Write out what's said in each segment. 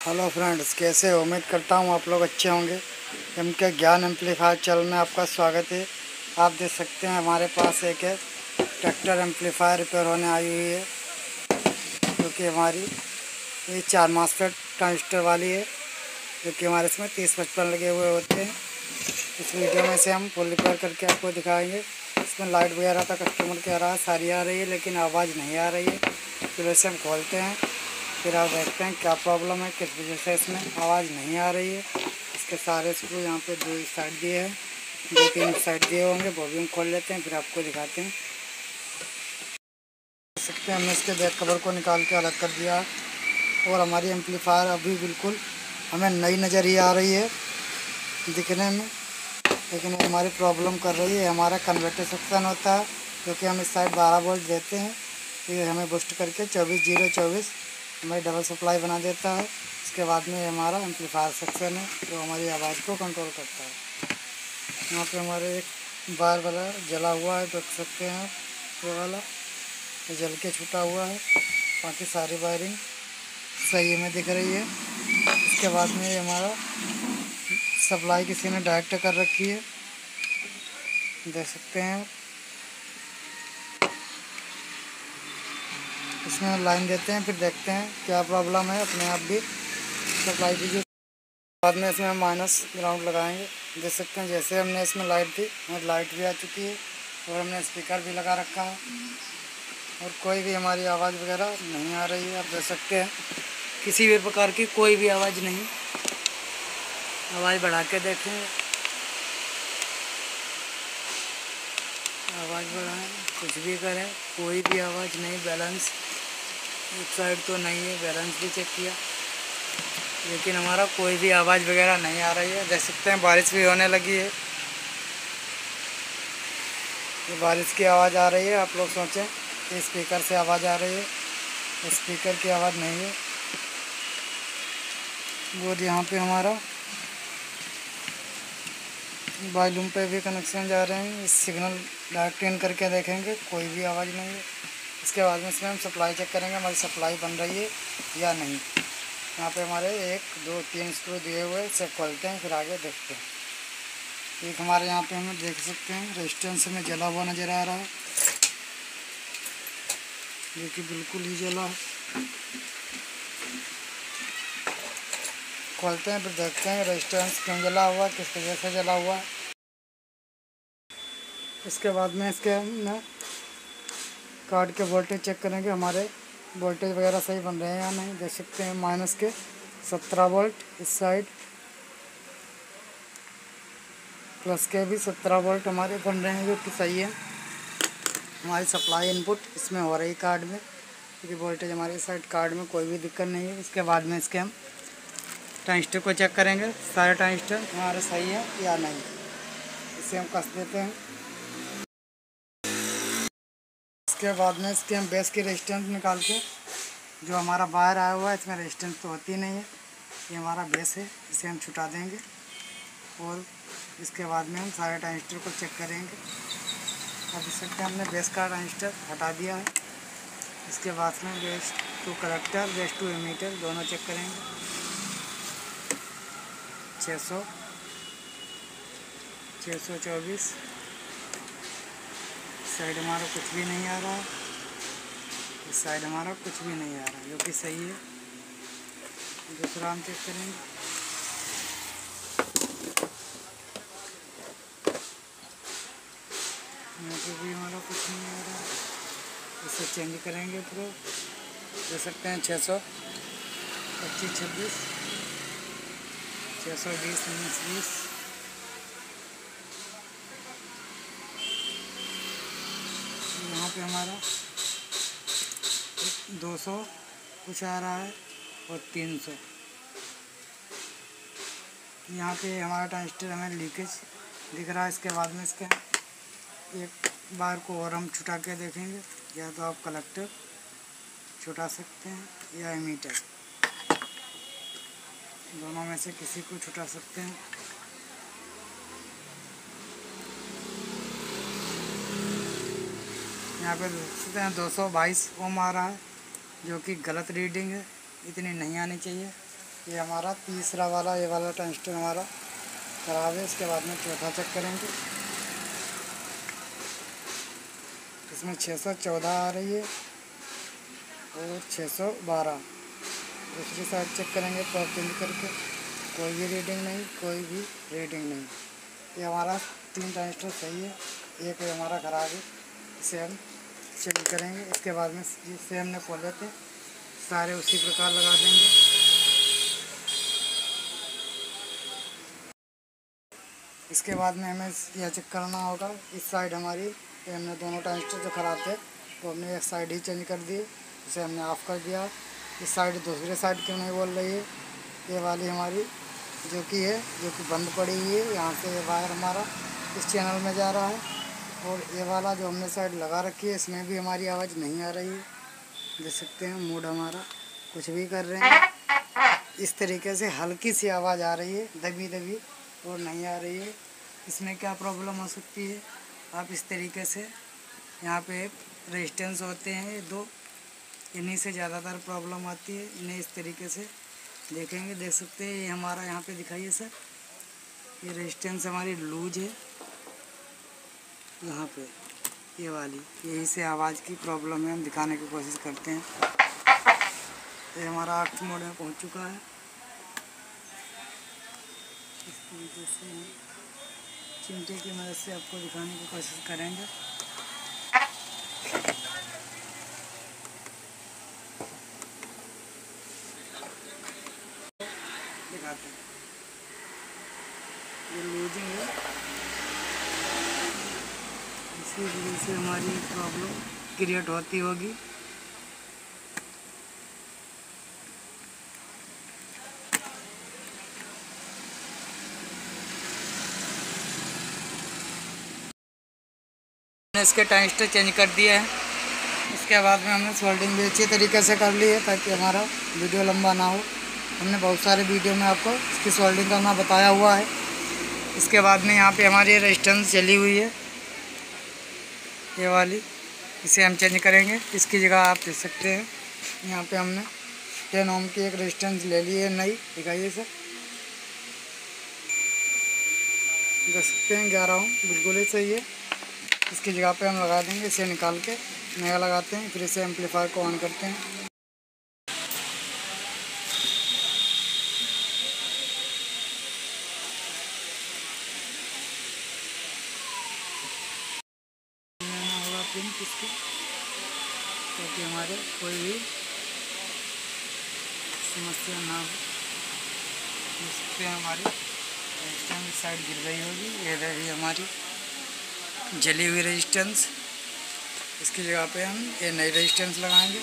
Hello friends, कैसे हो? उम्मीद करता हूँ आप लोग अच्छे होंगे। MK ज्ञान एम्पलीफायर चैनल में आपका स्वागत है। आप देख सकते हैं हमारे पास एक है ट्रैक्टर एम्पलीफायर रिपेयर होने आई हुई है, जो कि हमारी ये 4 मास्टर ट्रांजिस्टर वाली है, जो कि हमारे इसमें 30-55 लगे हुए होते हैं। इस वीडियो में से हम फुल रिपेयर करके आपको दिखाएंगे। इसमें लाइट वगैरह का कस्टमर कह रहा है सारी आ रही है, लेकिन आवाज़ नहीं आ रही है। तो वैसे हम खोलते हैं, फिर आप देखते हैं क्या प्रॉब्लम है, किस वजह से इसमें आवाज़ नहीं आ रही है। इसके सारे स्क्रू यहाँ पे 2 साइड दिए हैं, 2-3 साइड दिए होंगे, वो भी हम खोल लेते हैं, फिर आपको दिखाते हैं। देख सकते हैं हमने इसके बैक कवर को निकाल के अलग कर दिया है, और हमारी एम्पलीफायर अभी बिल्कुल हमें नई नज़र ही आ रही है दिखने में, लेकिन हमारी प्रॉब्लम कर रही है। हमारा कन्वर्टर सेक्शन होता है, क्योंकि हम इस साइड 12 वोल्ट देते हैं, ये हमें बूस्ट करके 24/0/24 हमें डबल सप्लाई बना देता है। इसके बाद में हमारा एम्पलीफायर सेक्शन है, जो हमारी आवाज़ को कंट्रोल करता है। यहाँ पे हमारे एक बार वाला जला हुआ है, देख सकते हैं ये वाला, ये जल के छूटा हुआ है। बाकी सारी वायरिंग सही में दिख रही है। इसके बाद में ये हमारा सप्लाई किसी ने डायरेक्ट कर रखी है, देख सकते हैं। इसमें लाइन देते हैं, फिर देखते हैं क्या प्रॉब्लम है, अपने आप भी सप्लाई दीजिए। बाद में इसमें माइनस ग्राउंड लगाएंगे। देख सकते हैं जैसे हमने इसमें लाइट थी, हमारी लाइट भी आ चुकी है, और हमने स्पीकर भी लगा रखा है, और कोई भी हमारी आवाज़ वगैरह नहीं आ रही है। आप देख सकते हैं किसी भी प्रकार की कोई भी आवाज़ नहीं। आवाज़ बढ़ा के देखें, आवाज़ बढ़ाएं, कुछ भी करें, कोई भी आवाज़ नहीं। बैलेंस एक साइड तो नहीं है, बैलेंस भी चेक किया, लेकिन हमारा कोई भी आवाज़ वगैरह नहीं आ रही है। देख सकते हैं बारिश भी होने लगी है, ये बारिश की आवाज़ आ रही है। आप लोग सोचें कि स्पीकर से आवाज़ आ रही है, स्पीकर की आवाज़ नहीं है। और यहाँ पे हमारा वॉल्यूम पे भी कनेक्शन जा रहे हैं, इस सिग्नल डायरेक्ट इन करके देखेंगे, कोई भी आवाज़ नहीं है। इसके बाद में इसमें हम सप्लाई चेक करेंगे, हमारी सप्लाई बन रही है या नहीं। यहाँ पे हमारे 1, 2, 3 स्क्रू दिए हुए, इसे खोलते हैं, फिर आगे देखते हैं। एक हमारे यहाँ पे हम देख सकते हैं रेजिस्टेंस में जला हुआ नज़र आ रहा है, जो कि बिल्कुल ही जला है। खोलते हैं, फिर देखते हैं रेजिस्टेंस क्यों जला हुआ, किस वजह से जला हुआ। इसके बाद में इसके हम कार्ड के वोल्टेज चेक करेंगे, हमारे वोल्टेज वगैरह सही बन रहे हैं या नहीं। देख सकते हैं माइनस के 17 वोल्ट इस साइड, प्लस के भी 17 वोल्ट हमारे बन रहे हैं, जो कि सही है। हमारी सप्लाई इनपुट इसमें हो रही कार्ड में, क्योंकि वोल्टेज हमारी साइड कार्ड में कोई भी दिक्कत नहीं है। इसके बाद में इसके हम ट्रांजिस्टर को चेक करेंगे, सारे ट्रांजिस्टर हमारे सही है या नहीं। इसे हम कस देते हैं। इसके बाद में इसके हम बेस की रेजिस्टेंस निकाल के, जो हमारा बाहर आया हुआ है इसमें रेजिस्टेंस तो होती नहीं है, ये हमारा बेस है, इसे हम छुटा देंगे। और इसके बाद में हम सारे ट्रांजिस्टर को चेक करेंगे। अब देख सकते हैं हमने बेस का ट्रांजिस्टर हटा दिया है। इसके बाद में base to collector, base to emitter दोनों चेक करेंगे। 600, 624 साइड हमारा कुछ भी नहीं आ रहा, इस साइड हमारा कुछ भी नहीं आ रहा, जो कि सही है। दूसरा हम चेक करेंगे। यहाँ पे भी हमारा कुछ नहीं आ रहा, इसे चेंज करेंगे प्रो। दे सकते हैं 625, 26, 620, 19, 20। यहाँ पे हमारा 200 कुछ आ रहा है, और 300। यहाँ पे हमारा ट्रांजिस्टर हमें लीकेज दिख रहा है। इसके बाद में इसके एक बार को और हम छुटा के देखेंगे, या तो आप कलेक्टर छुटा सकते हैं या एमीटर, दोनों में से किसी को छुटा सकते हैं। यहाँ पे देख सकते हैं 222 ओम आ रहा है, जो कि गलत रीडिंग है, इतनी नहीं आनी चाहिए। ये हमारा तीसरा वाला, ये वाला टंगस्टन हमारा खराब है। इसके बाद में चौथा चेक करेंगे। इसमें 614 आ रही है और 612। दूसरी साइड चेक करेंगे प्रॉप चेंज करके, कोई भी रीडिंग नहीं, कोई भी रीडिंग नहीं। ये हमारा 3 ट्रांजिस्टर सही है, एक हमारा ख़राब है। इसे हम चेक करेंगे। इसके बाद में जिससे हमने खोले थे सारे उसी प्रकार लगा देंगे। इसके बाद में हमें यह चेक करना होगा, इस साइड हमारी हमने दोनों ट्रांजिस्टर जो ख़राब थे वो हमने एक साइड ही चेंज कर दिए, इसे हमने ऑफ़ कर दिया। इस साइड दूसरे साइड क्यों नहीं बोल रही है, ये वाली हमारी जो कि बंद पड़ी हुई है। यहाँ से ये वायर हमारा इस चैनल में जा रहा है और ये वाला जो हमने साइड लगा रखी है इसमें भी हमारी आवाज़ नहीं आ रही है। देख सकते हैं मूड हमारा कुछ भी कर रहे हैं, इस तरीके से हल्की सी आवाज़ आ रही है, दबी दबी, और नहीं आ रही है। इसमें क्या प्रॉब्लम हो सकती है, आप इस तरीके से यहाँ पे रेजिस्टेंस होते हैं 2, इन्हीं से ज़्यादातर प्रॉब्लम आती है। इन्हें इस तरीके से देखेंगे, देख सकते हैं ये हमारा यहाँ पे दिखाइए सर, ये रेजिस्टेंस हमारी लूज है यहाँ पे, ये वाली, यही से आवाज़ की प्रॉब्लम है। हम दिखाने की कोशिश करते हैं। ये हमारा 8 मोड में पहुँच चुका है। इस तरीके से हम चिमटे की मदद से आपको दिखाने की कोशिश करेंगे। दिखाते हैं, ये लूजिंग है, इसी वजह से हमारी प्रॉब्लम क्रिएट होती होगी। हमने इसके ट्रांजिस्टर चेंज कर दिए हैं। इसके बाद में हमने सोल्डिंग भी अच्छी तरीके से कर ली है ताकि हमारा वीडियो लंबा ना हो। हमने बहुत सारे वीडियो में आपको इसकी सोल्डिंग करना बताया हुआ है। इसके बाद में यहाँ पे हमारी रेजिस्टेंस जली हुई है, ये वाली, इसे हम चेंज करेंगे। इसकी जगह आप देख सकते हैं यहाँ पे हमने 10 ओम की एक रेजिस्टेंस ले ली है नई, दिखाइए सर, देख सकते हैं 11 ओम बिल्कुल ही सही है। इसकी जगह पे हम लगा देंगे, इसे निकाल के नया लगाते हैं, फिर इसे एम्पलीफायर को ऑन करते हैं। पिन किसकी, ताकि हमारे कोई भी समस्या ना हो। देख सकते हैं हमारी रेजिस्टेंस साइड गिर गई होगी, ये रही हमारी जली हुई रेजिस्टेंस। इसकी जगह पे हम ये नई रेजिस्टेंस लगाएंगे।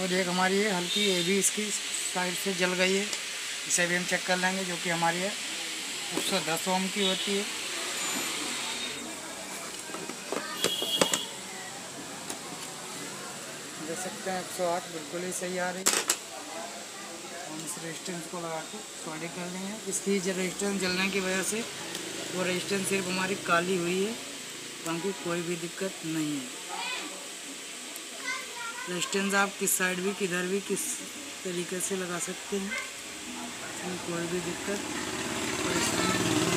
और एक हमारी है हल्की, ये भी इसकी साइड से जल गई है, इसे भी हम चेक कर लेंगे, जो कि हमारी है 110 ओम की होती है। देख सकते हैं 108 बिल्कुल ही सही आ रही है। हम इस रेजिस्टेंस को लगा के सोल्डिंग कर लेंगे। इसकी जो रेजिस्टेंस जलने की वजह से वो रेजिस्टेंस सिर्फ हमारी काली हुई है, बाकी कोई भी दिक्कत नहीं है। रेजिस्टेंस आप किस साइड भी, किधर भी, किस तरीके से लगा सकते हैं, इसमें कोई भी दिक्कत परेशानी नहीं है।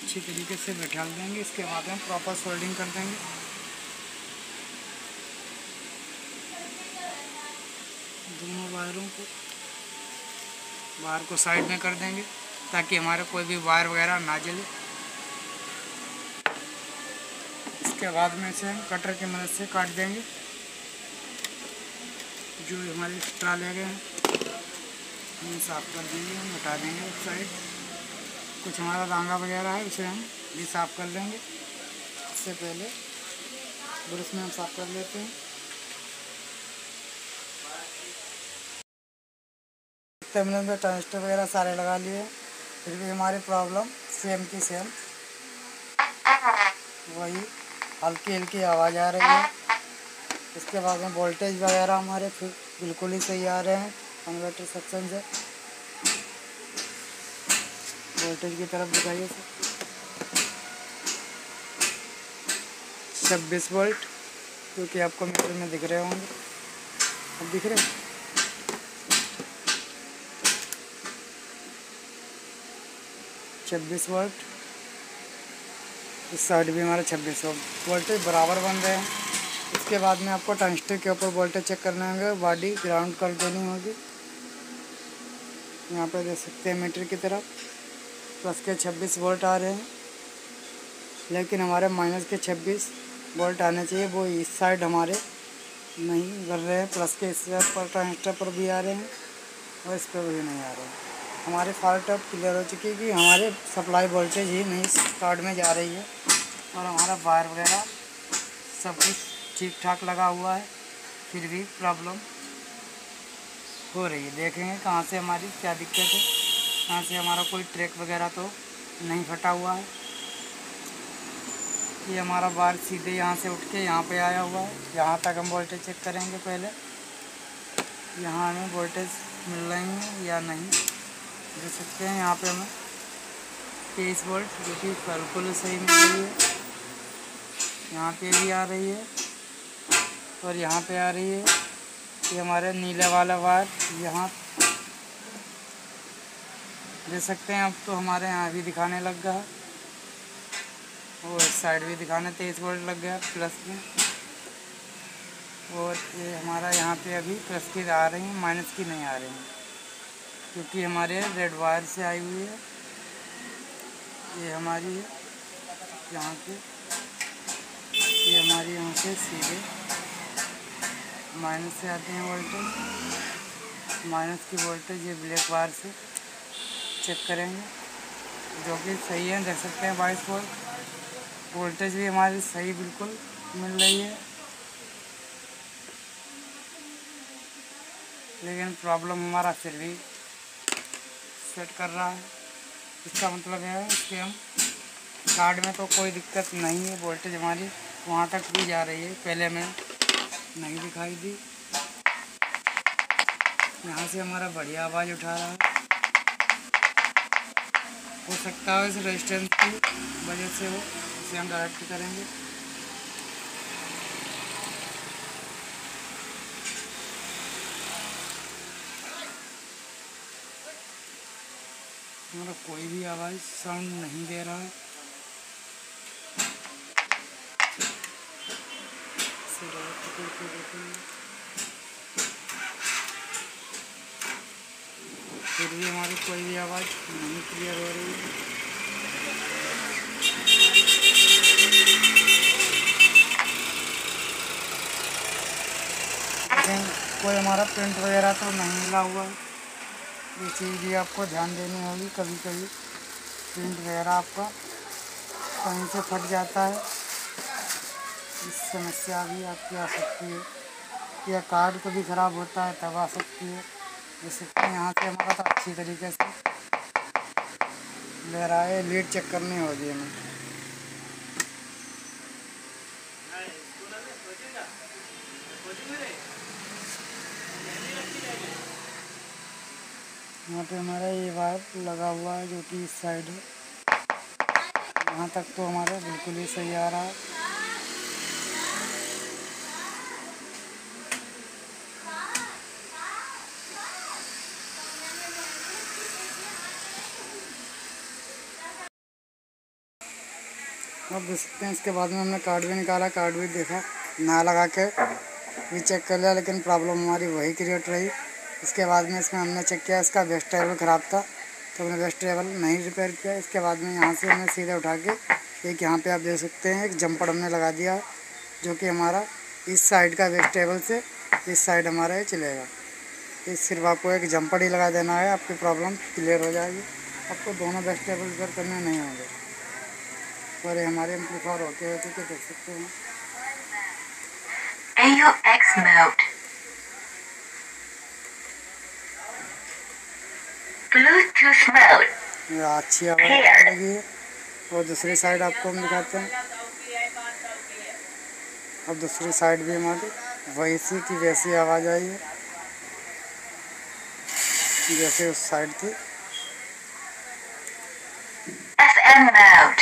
अच्छी तरीके से बैठा देंगे। इसके बाद हम प्रॉपर सोल्डिंग कर देंगे। दोनों वायरों को, वायर को साइड में कर देंगे ताकि हमारा कोई भी वायर वगैरह ना जले। इसके बाद में इसे हम कटर की मदद से काट देंगे। जो हमारे एक्स्ट्रा ले गए हैं हम साफ़ कर देंगे, हम हटा देंगे उस साइड। कुछ हमारा दांगा वगैरह है उसे हम भी साफ़ कर लेंगे। इससे पहले ब्रश में हम साफ़ कर लेते हैं। टर्मिनल में ट्रांजिस्टर वगैरह सारे लगा लिए, फिर भी हमारी प्रॉब्लम सेम की सेम वही हल्की हल्की आवाज़ आ रही है। इसके बाद में वोल्टेज वगैरह हमारे फिर बिल्कुल ही सही आ रहे हैं कन्वर्टर सेक्शन से। वोल्टेज की तरफ दिखाइए सर, 26 वोल्ट, क्योंकि आपको मीटर में दिख रहे होंगे, अब दिख रहे हैं। 26 वोल्ट, इस साइड भी हमारे 26 वोल्टेज बराबर बन रहे हैं। इसके बाद में आपको ट्रांजिस्टर के ऊपर वोल्टेज चेक करने होंगे, बॉडी ग्राउंड कर देनी होगी। यहाँ पे देख सकते हैं मीटर की तरफ प्लस के 26 वोल्ट आ रहे हैं, लेकिन हमारे माइनस के 26 वोल्ट आने चाहिए, वो इस साइड हमारे नहीं कर रहे हैं। प्लस के इस साइड पर ट्रांजिस्टर पर भी आ रहे हैं और इस पर भी नहीं आ रहे हैं। हमारी फॉल्ट अब क्लियर हो चुकी है कि हमारे सप्लाई वोल्टेज ही नहीं कार्ड में जा रही है और हमारा वायर वगैरह सब कुछ ठीक ठाक लगा हुआ है, फिर भी प्रॉब्लम हो रही है। देखेंगे कहाँ से हमारी क्या दिक्कत है, कहाँ से हमारा कोई ट्रैक वगैरह तो नहीं फटा हुआ है। ये हमारा वायर सीधे यहाँ से उठ के यहाँ पे आया हुआ है। यहाँ तक हम वोल्टेज चेक करेंगे पहले, यहाँ हमें वोल्टेज मिल रही है या नहीं। देख सकते हैं यहाँ पे हमें 23 वोल्ट जो कि बिल्कुल सही मिल रही है। यहाँ पे भी आ रही है और यहाँ पे आ रही है। ये हमारे नीले वाला वायर यहाँ देख सकते हैं। अब तो हमारे यहाँ भी दिखाने लग गया और इस साइड भी दिखाने 23 वोल्ट लग गया प्लस में। और ये हमारा यहाँ पे अभी प्लस की आ रही हैं, माइनस की नहीं आ रही हैं, क्योंकि हमारे रेड वायर से आई हुई है। ये हमारी है यहाँ पे, ये हमारी यहाँ से सीधे माइनस से आते हैं वोल्टेज। माइनस की वोल्टेज ये ब्लैक वायर से चेक करेंगे जो कि सही है। देख सकते हैं 22 वोल्ट वोल्टेज भी हमारी सही बिल्कुल मिल रही है, लेकिन प्रॉब्लम हमारा फिर भी सेट कर रहा है। इसका मतलब है कि हम कार्ड में तो कोई दिक्कत नहीं है, वोल्टेज हमारी वहाँ तक भी जा रही है। पहले हमें नहीं दिखाई दी, यहाँ से हमारा बढ़िया आवाज़ उठा रहा है। हो सकता है इस रेजिस्टेंस की वजह से हो, इसे हम डायरेक्ट करेंगे। हमारा कोई भी आवाज़ साउंड नहीं दे रहा है। फिर भी हमारी कोई भी आवाज़ नहीं क्लियर हो रही है। लेकिन कोई हमारा प्रिंट वगैरह तो नहीं मिला हुआ है। ये चीज़ भी आपको ध्यान देनी होगी। कभी कभी प्रिंट वगैरह आपका कहीं से फट जाता है, इस समस्या भी आपकी आ सकती है, या कार्ड कभी ख़राब होता है तब आ सकती है। जैसे यहाँ से हमारा तो अच्छी तरीके से ले रहा है। लीड चेक करनी होगी हमें। यहाँ पे हमारा ये वायर लगा हुआ है जो कि इस साइड है, यहाँ तक तो हमारा बिल्कुल ही सही आ रहा है। अब देख सकते हैं इसके बाद में हमने कार्ड भी निकाला, कार्ड भी देखा, ना लगा के भी चेक कर लिया, लेकिन प्रॉब्लम हमारी वही क्रिएट रही। इसके बाद में इसमें हमने चेक किया, इसका बेस्ट टेबल ख़राब था तो हमने बेस्ट टेबल नहीं रिपेयर किया। इसके बाद में यहाँ से हमने सीधे उठा के एक यहाँ पे आप देख सकते हैं एक जंपर हमने लगा दिया, जो कि हमारा इस साइड का बेस्ट टेबल से इस साइड हमारा ये चलेगा। इस सिर्फ आपको एक जंपर ही लगा देना है, आपकी प्रॉब्लम क्लियर हो जाएगी। आपको दोनों बेस्ट टेबल रिपेयर करने नहीं होंगे। और ये हमारे एम्पलीफायर होते होते तो देख सकते हैं AUX mode, Bluetooth mode, अच्छी आवाज़ लगी है। और दूसरी साइड आपको हम दिखाते हैं। अब दूसरी साइड भी हमारी वैसी की वैसी आवाज़ आई है जैसे उस साइड थी। FM mode.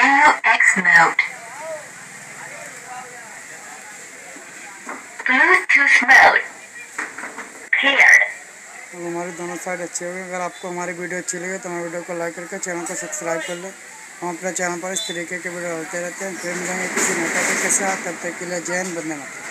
AUX mode. Bluetooth mode. Paired. अब हमारे दोनों साइड अच्छे हो गए। अगर आपको हमारी वीडियो अच्छी लगे तो हमारे वीडियो को लाइक करके चैनल को सब्सक्राइब कर लें। हम अपने चैनल पर इस तरीके के वीडियो डालते रहते हैं। फिर मिलेंगे किसी नए टॉपिक के साथ, तब तक के लिए जय हिंद, वंदे मातरम।